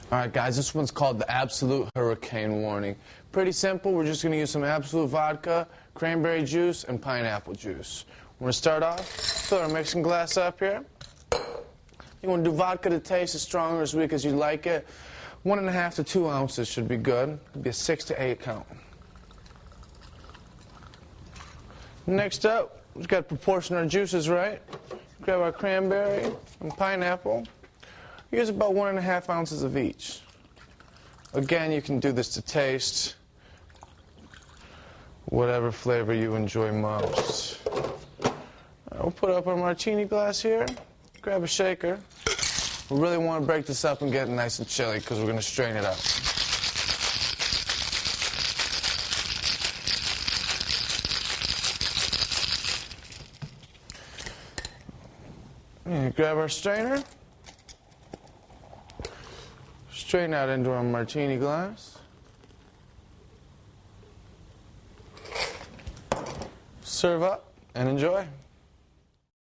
Alright guys, this one's called the Absolut Hurricane Warning. Pretty simple, we're just going to use some Absolut vodka, cranberry juice, and pineapple juice. We're going to start off, fill our mixing glass up here. You want to do vodka to taste as strong or as weak as you like it. 1.5 to 2 ounces should be good. It'll be a 6 to 8 count. Next up, we've got to proportion our juices right. Grab our cranberry and pineapple. Use about 1.5 ounces of each. Again, you can do this to taste, whatever flavor you enjoy most. We'll put up our martini glass here. Grab a shaker. We really want to break this up and get it nice and chilly because we're going to strain it out. And grab our strainer. Strain out into our martini glass. Serve up and enjoy.